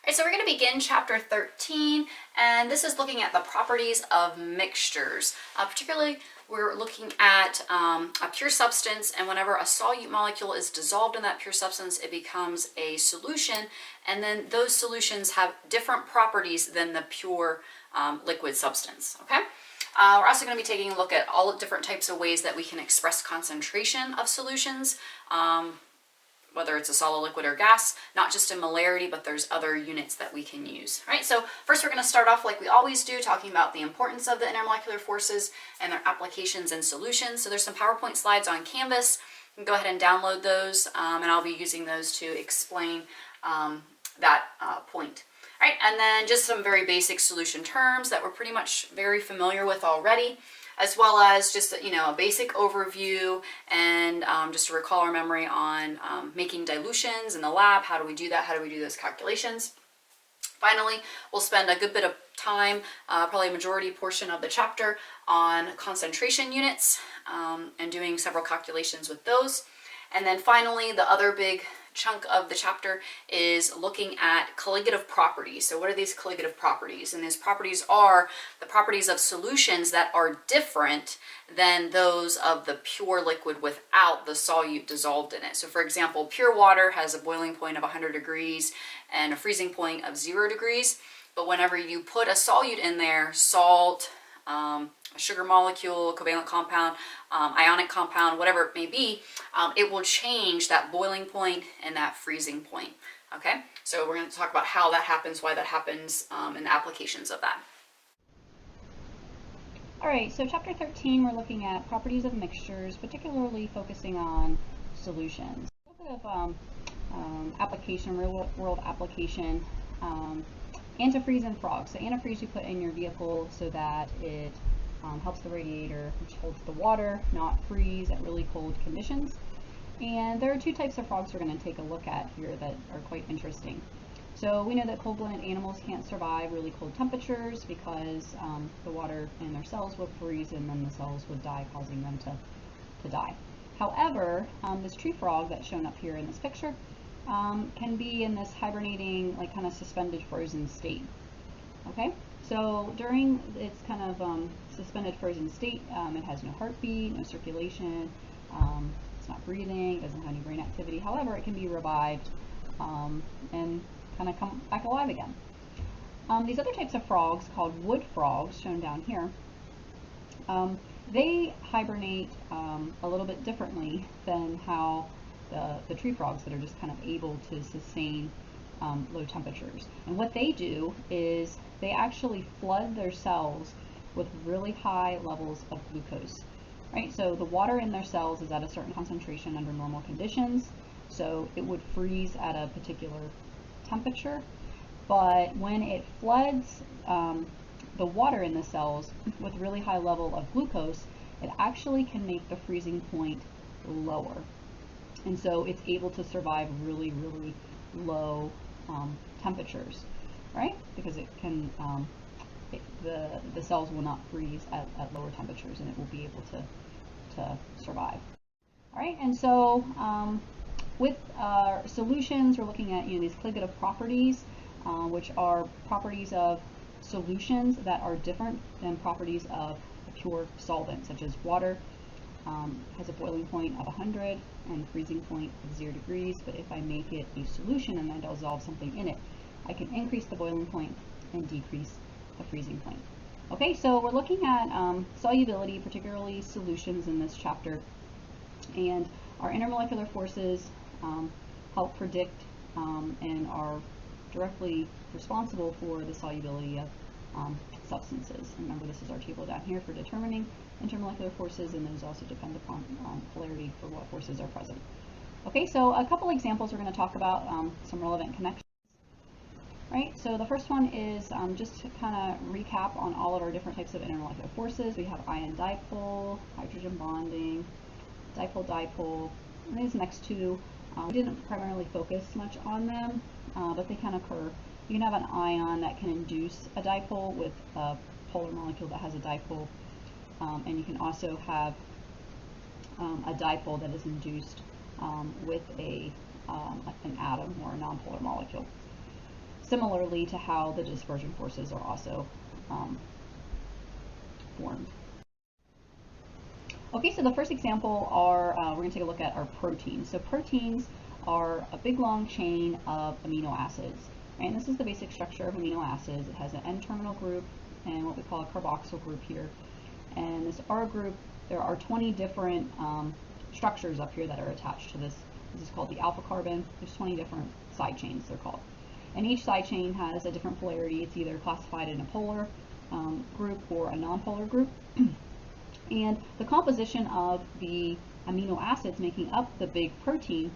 All right, so we're going to begin chapter 13, and this is looking at the properties of mixtures. Particularly, we're looking at a pure substance, and whenever a solute molecule is dissolved in that pure substance, it becomes a solution, and then those solutions have different properties than the pure liquid substance, okay? We're also going to be taking a look at all different types of ways that we can express concentration of solutions. Whether it's a solid, liquid, or gas, not just in molarity, but there's other units that we can use. All right, so first we're going to start off like we always do, talking about the importance of the intermolecular forces and their applications and solutions. So there's some PowerPoint slides on Canvas. You can go ahead and download those, and I'll be using those to explain that point. All right, and then just some very basic solution terms that we're pretty much very familiar with already, as well as just a basic overview and just to recall our memory on making dilutions in the lab. How do we do that? How do we do those calculations? Finally, we'll spend a good bit of time, probably a majority portion of the chapter, on concentration units and doing several calculations with those. And then finally, the other big chunk of the chapter is looking at colligative properties. So what are these colligative properties? And these properties are the properties of solutions that are different than those of the pure liquid without the solute dissolved in it. So for example, pure water has a boiling point of 100 degrees and a freezing point of 0 degrees. But whenever you put a solute in there, salt, a sugar molecule, covalent compound, ionic compound, whatever it may be, it will change that boiling point and that freezing point. Okay, so we're going to talk about how that happens, why that happens, and the applications of that. All right, so chapter 13, we're looking at properties of mixtures, particularly focusing on solutions. A little bit of application, real world application. Antifreeze and frogs. So antifreeze you put in your vehicle so that it helps the radiator, which holds the water, not freeze at really cold conditions. And there are two types of frogs we're going to take a look at here that are quite interesting. So we know that cold-blooded animals can't survive really cold temperatures because the water in their cells will freeze and then the cells would die, causing them to die. However, this tree frog that's shown up here in this picture can be in this hibernating, like kind of suspended frozen state. Okay, so during its kind of suspended frozen state, it has no heartbeat, no circulation, it's not breathing, it doesn't have any brain activity. However, it can be revived and kind of come back alive again. These other types of frogs, called wood frogs, shown down here, they hibernate a little bit differently than how the tree frogs that are just kind of able to sustain low temperatures. And what they do is they actually flood their cells with really high levels of glucose. Right? So the water in their cells is at a certain concentration under normal conditions, so it would freeze at a particular temperature. But when it floods the water in the cells with really high level of glucose, it actually can make the freezing point lower. And so it's able to survive really, really low temperatures, right? Because it can, the cells will not freeze at lower temperatures, and it will be able to survive. All right, and so with solutions, we're looking at these colligative properties, which are properties of solutions that are different than properties of a pure solvent, such as water. Has a boiling point of 100 and freezing point of 0 degrees, but if I make it a solution and I dissolve something in it, I can increase the boiling point and decrease the freezing point. Okay, so we're looking at solubility, particularly solutions in this chapter, and our intermolecular forces help predict and are directly responsible for the solubility of substances. Remember, this is our table down here for determining intermolecular forces, and those also depend upon polarity for what forces are present. Okay, so a couple examples we're going to talk about, some relevant connections. Right, so the first one is just to kind of recap on all of our different types of intermolecular forces. We have ion dipole, hydrogen bonding, dipole-dipole, and these next two, we didn't primarily focus much on them, but they can occur. You can have an ion that can induce a dipole with a polar molecule that has a dipole, and you can also have a dipole that is induced with an atom or a nonpolar molecule. similarly to how the dispersion forces are also formed. Okay, so the first example are, we're going to take a look at our proteins. So proteins are a big long chain of amino acids. Right? And this is the basic structure of amino acids. It has an N-terminal group and what we call a carboxyl group here. And this R group, there are 20 different structures up here that are attached to this. This is called the alpha carbon. There's 20 different side chains, they're called. And each side chain has a different polarity. It's either classified in a polar group or a nonpolar group. And the composition of the amino acids making up the big protein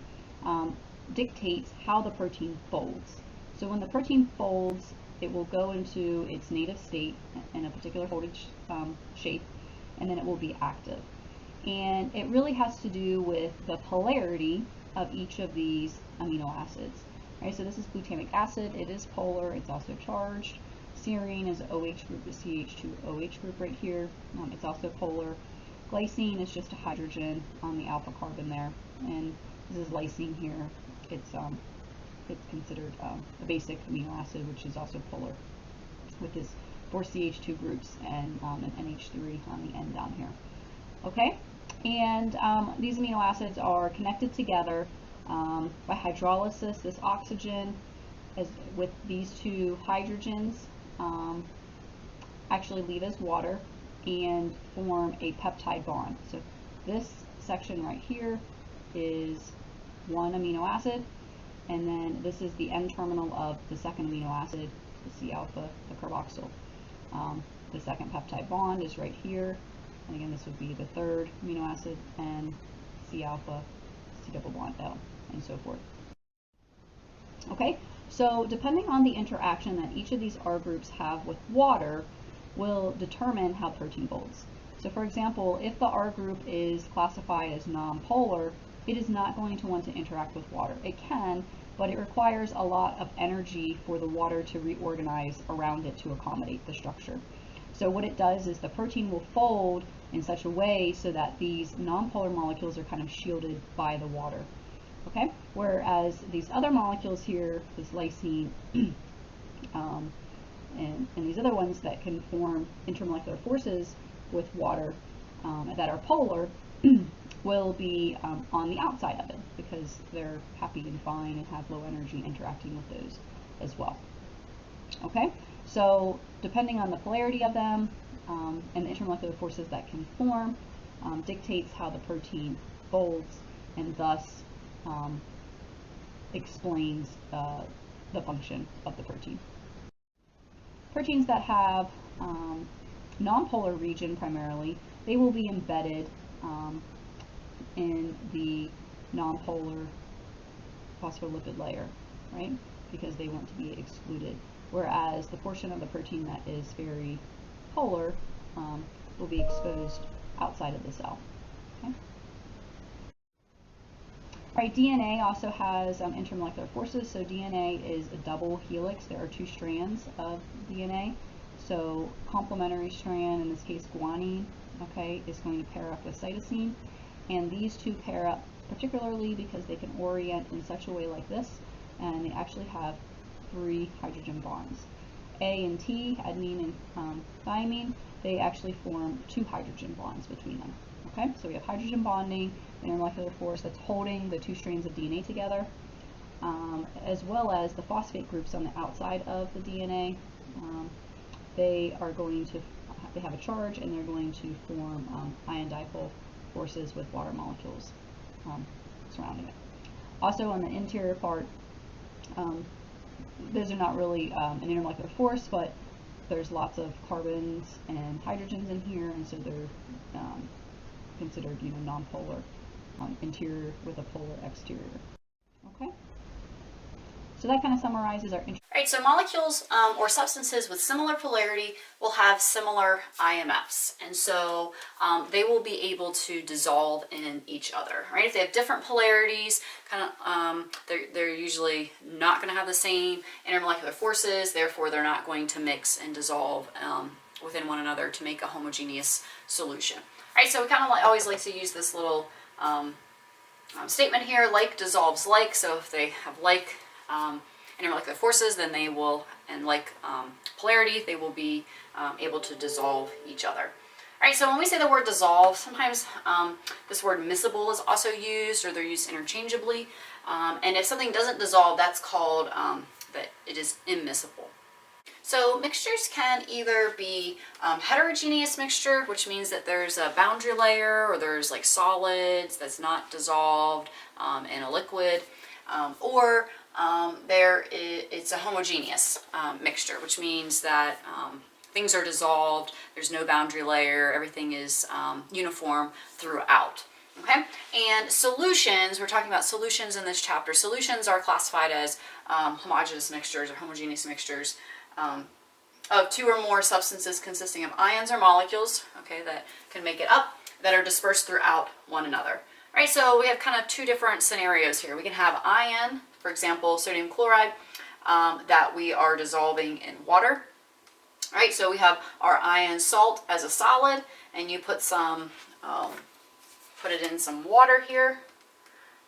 dictates how the protein folds. So when the protein folds, it will go into its native state in a particular folded shape, and then it will be active. And it really has to do with the polarity of each of these amino acids. Right, so this is glutamic acid. It is polar. It's also charged. Serine is OH group, the CH2OH group right here. It's also polar. Glycine is just a hydrogen on the alpha carbon there, and this is lysine here. It's considered a basic amino acid, which is also polar, with its 4 CH2 groups and an NH3 on the end down here. Okay, and these amino acids are connected together by hydrolysis. This oxygen, as with these two hydrogens, actually leave as water and form a peptide bond. So this section right here is one amino acid, and then this is the N-terminal of the second amino acid, the C-alpha, the carboxyl. The second peptide bond is right here, and again this would be the third amino acid, and C-alpha, C-double bond L, and so forth. Okay, so depending on the interaction that each of these R groups have with water will determine how protein folds. So for example, if the R group is classified as nonpolar, it is not going to want to interact with water. It can, but it requires a lot of energy for the water to reorganize around it to accommodate the structure. So what it does is the protein will fold in such a way so that these nonpolar molecules are kind of shielded by the water. Okay, whereas these other molecules here, this lysine, and these other ones that can form intermolecular forces with water that are polar will be on the outside of it because they're happy and fine and have low energy interacting with those as well. Okay, so depending on the polarity of them and the intermolecular forces that can form dictates how the protein folds, and thus explains the function of the protein. Proteins that have nonpolar region primarily, they will be embedded in the nonpolar phospholipid layer, right? Because they want to be excluded. Whereas the portion of the protein that is very polar will be exposed outside of the cell. Okay? Right, DNA also has intermolecular forces. So DNA is a double helix. There are two strands of DNA. So complementary strand, in this case guanine, okay, is going to pair up with cytosine. And these two pair up particularly because they can orient in such a way like this, and they actually have 3 hydrogen bonds. A and T, adenine and thymine, they actually form 2 hydrogen bonds between them. Okay, so we have hydrogen bonding, intermolecular force that's holding the 2 strands of DNA together, as well as the phosphate groups on the outside of the DNA. They have a charge, and they're going to form ion dipole forces with water molecules surrounding it. Also on the interior part, those are not really an intermolecular force, but there's lots of carbons and hydrogens in here, and so they're considered, nonpolar interior with a polar exterior. Okay, so that kind of summarizes our. Right, so molecules or substances with similar polarity will have similar IMFs, and so they will be able to dissolve in each other. Right, if they have different polarities, they're usually not going to have the same intermolecular forces. Therefore, they're not going to mix and dissolve within one another to make a homogeneous solution. Right, so we kind of always like to use this little statement here: like dissolves like. So if they have like intermolecular forces, then they will, and like polarity, they will be able to dissolve each other. All right, so when we say the word dissolve, sometimes this word miscible is also used, or they're used interchangeably. And if something doesn't dissolve, that's called that it is immiscible. So mixtures can either be heterogeneous mixture, which means that there's a boundary layer, or there's like solids that's not dissolved in a liquid, or it's a homogeneous mixture, which means that things are dissolved, there's no boundary layer, everything is uniform throughout. Okay, and solutions, we're talking about solutions in this chapter. Solutions are classified as homogeneous mixtures or homogeneous mixtures of two or more substances consisting of ions or molecules, okay, that can make it up, that are dispersed throughout one another. Right, so we have kind of two different scenarios here. We can have ion, for example, sodium chloride, that we are dissolving in water. Right, so we have our ion salt as a solid, and you put some, put it in some water here,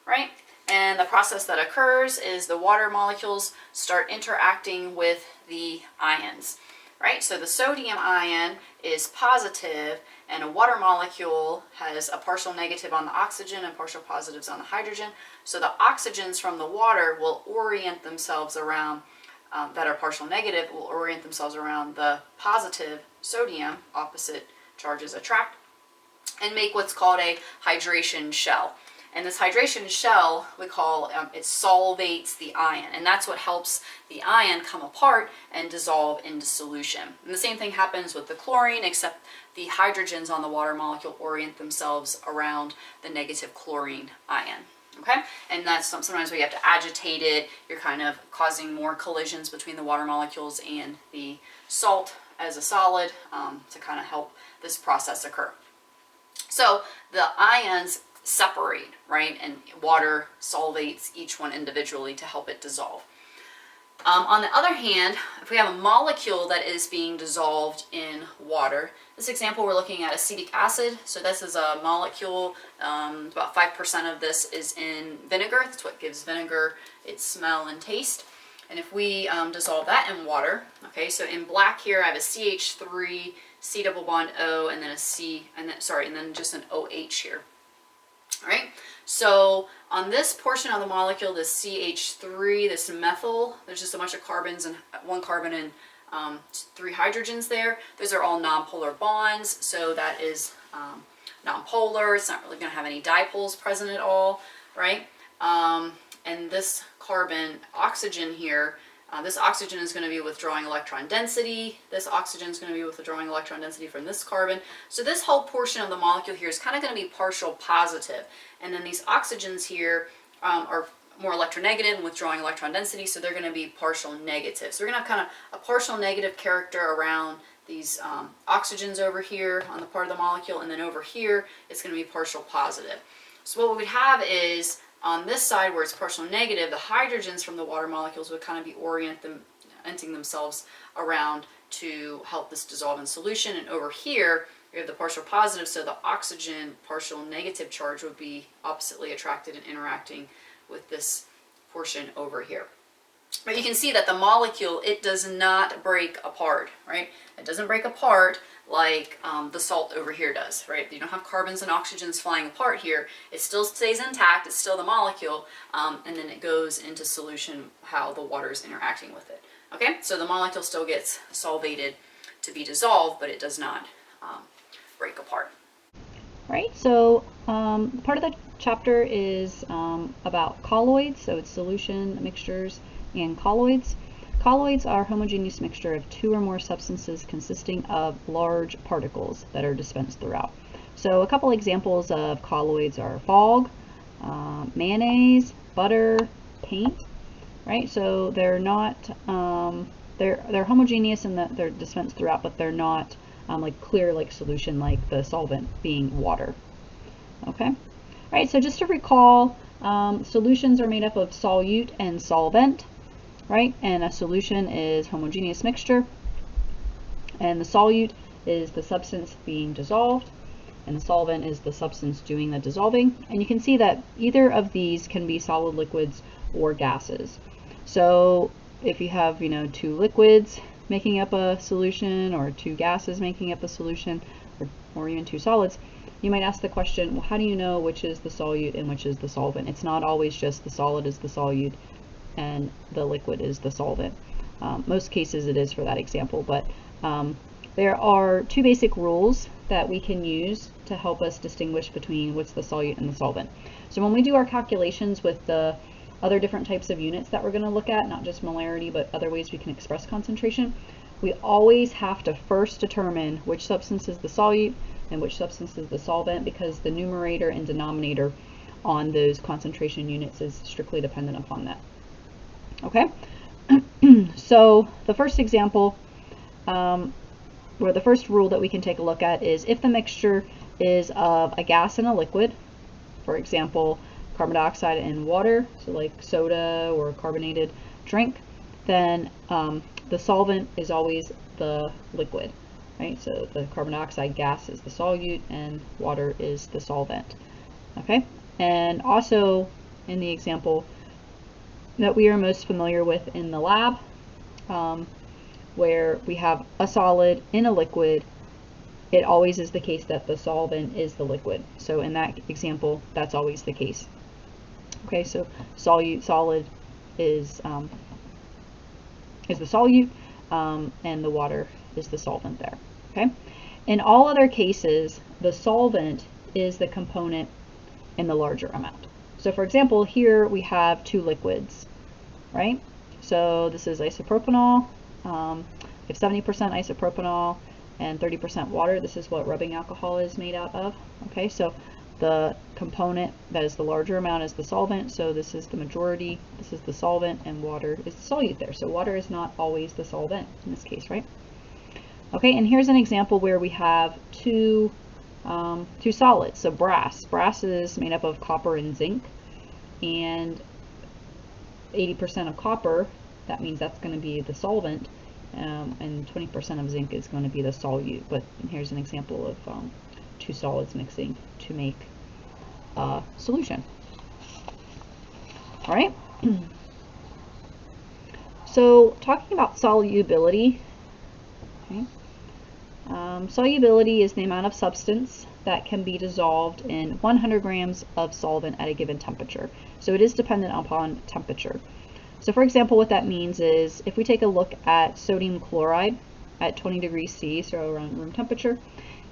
right? And the process that occurs is the water molecules start interacting with the ions, right? So the sodium ion is positive, and a water molecule has a partial negative on the oxygen and partial positives on the hydrogen. So the oxygens from the water will orient themselves around, that are partial negative, will orient themselves around the positive sodium, opposite charges attract, and make what's called a hydration shell. And this hydration shell, we call, it solvates the ion, and that's what helps the ion come apart and dissolve into solution. And the same thing happens with the chlorine, except the hydrogens on the water molecule orient themselves around the negative chlorine ion. Okay, and that's sometimes when you have to agitate it, you're kind of causing more collisions between the water molecules and the salt as a solid to kind of help this process occur. So the ions separate, right, and water solvates each one individually to help it dissolve. On the other hand, if we have a molecule that is being dissolved in water, this example we're looking at acetic acid. So this is a molecule, about 5% of this is in vinegar. That's what gives vinegar its smell and taste. And if we dissolve that in water, okay, so in black here I have a CH3, C double bond O, and then a C, and then just an OH here. All right, so on this portion of the molecule, this CH3, this methyl, there's just a bunch of carbons, and one carbon and 3 hydrogens there. Those are all nonpolar bonds, so that is nonpolar. It's not really going to have any dipoles present at all, right? And this carbon oxygen here, this oxygen is going to be withdrawing electron density. This oxygen is going to be withdrawing electron density from this carbon. So this whole portion of the molecule here is kind of going to be partial positive. And then these oxygens here are more electronegative and withdrawing electron density, so they're going to be partial negative. So we're going to have kind of a partial negative character around these oxygens over here on the part of the molecule, and then over here it's going to be partial positive. So what we would have is, on this side where it's partial negative, the hydrogens from the water molecules would kind of be orienting themselves around to help this dissolve in solution. And over here, we have the partial positive, so the oxygen partial negative charge would be oppositely attracted and interacting with this portion over here. But you can see that the molecule, it does not break apart, right? It doesn't break apart like the salt over here does, right? You don't have carbons and oxygens flying apart here. It still stays intact, it's still the molecule, and then it goes into solution how the water is interacting with it. Okay, so the molecule still gets solvated to be dissolved, but it does not break apart. Right, so part of the chapter is about colloids, so it's solution, mixtures, and colloids. Colloids are a homogeneous mixture of two or more substances consisting of large particles that are dispensed throughout. So a couple examples of colloids are fog, mayonnaise, butter, paint, right? So they're not, they're homogeneous in that they're dispensed throughout, but they're not like clear like solution like the solvent being water. Okay, all right, so just to recall, solutions are made up of solute and solvent, right? And a solution is homogeneous mixture, and the solute is the substance being dissolved, and the solvent is the substance doing the dissolving. And you can see that either of these can be solid liquids or gases. So if you have, you know, two liquids making up a solution, or two gases making up a solution, or even two solids, you might ask the question, well, how do you know which is the solute and which is the solvent? It's not always just the solid is the solute and the liquid is the solvent. Most cases it is for that example, but there are two basic rules that we can use to help us distinguish between what's the solute and the solvent. So when we do our calculations with the other different types of units that we're going to look at, not just molarity, but other ways we can express concentration, we always have to first determine which substance is the solute and which substance is the solvent, because the numerator and denominator on those concentration units is strictly dependent upon that. Okay, so the first example, or the first rule that we can take a look at, is if the mixture is of a gas and a liquid, for example, carbon dioxide and water, so like soda or a carbonated drink, then the solvent is always the liquid, right? So the carbon dioxide gas is the solute and water is the solvent. Okay, and also in the example that we are most familiar with in the lab, where we have a solid in a liquid, it always is the case that the solvent is the liquid. So in that example, that's always the case. Okay, so solid is the solute, and the water is the solvent there. Okay, in all other cases, the solvent is the component in the larger amount. So for example, here we have two liquids, right? So this is isopropanol. We have 70% isopropanol and 30% water. This is what rubbing alcohol is made out of. Okay, so the component that is the larger amount is the solvent, so this is the majority, this is the solvent, and water is the solute there. So water is not always the solvent in this case, right? Okay, and here's an example where we have two solids. So brass. Brass is made up of copper and zinc, and 80% of copper, that means that's going to be the solvent, and 20% of zinc is going to be the solute. But here's an example of two solids mixing to make a solution. All right. So talking about solubility, okay. Solubility is the amount of substance that can be dissolved in 100 grams of solvent at a given temperature. So it is dependent upon temperature. So for example, what that means is if we take a look at sodium chloride at 20 degrees C, so around room temperature,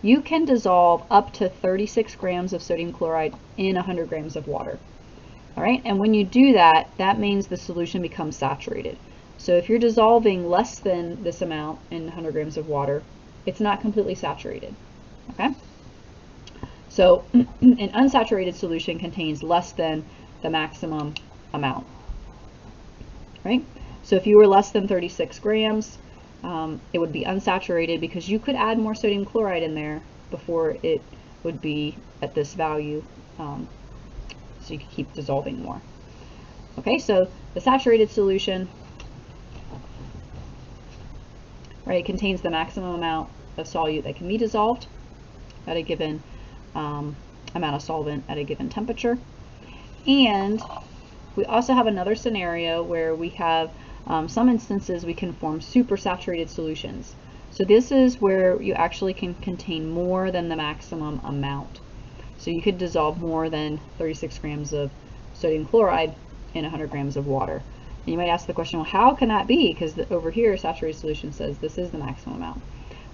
you can dissolve up to 36 grams of sodium chloride in 100 grams of water. All right, and when you do that, that means the solution becomes saturated. So if you're dissolving less than this amount in 100 grams of water, it's not completely saturated. Okay, so an unsaturated solution contains less than the maximum amount. Right? So if you were less than 36 grams, it would be unsaturated, because you could add more sodium chloride in there before it would be at this value, so you could keep dissolving more. Okay, so the saturated solution, right, contains the maximum amount of solute that can be dissolved at a given amount of solvent at a given temperature. And we also have another scenario where we have some instances we can form supersaturated solutions. So this is where you actually can contain more than the maximum amount. So you could dissolve more than 36 grams of sodium chloride in 100 grams of water. And you might ask the question, well, how can that be? Because over here, saturated solution says this is the maximum amount.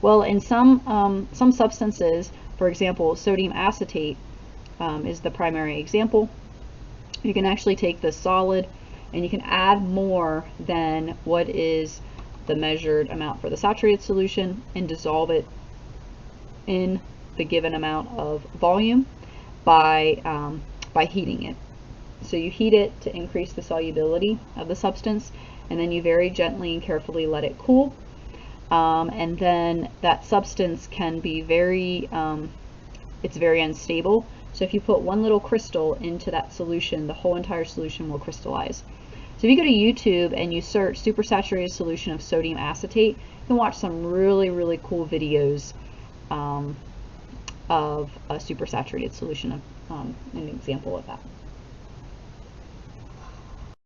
Well, in some substances, for example, sodium acetate is the primary example. You can actually take the solid and you can add more than what is the measured amount for the saturated solution and dissolve it in the given amount of volume by heating it. So you heat it to increase the solubility of the substance, and then you very gently and carefully let it cool. And then that substance can be it's very unstable. So if you put one little crystal into that solution, the whole entire solution will crystallize. So if you go to YouTube and you search supersaturated solution of sodium acetate, you can watch some really, really cool videos of a supersaturated solution of an example of that.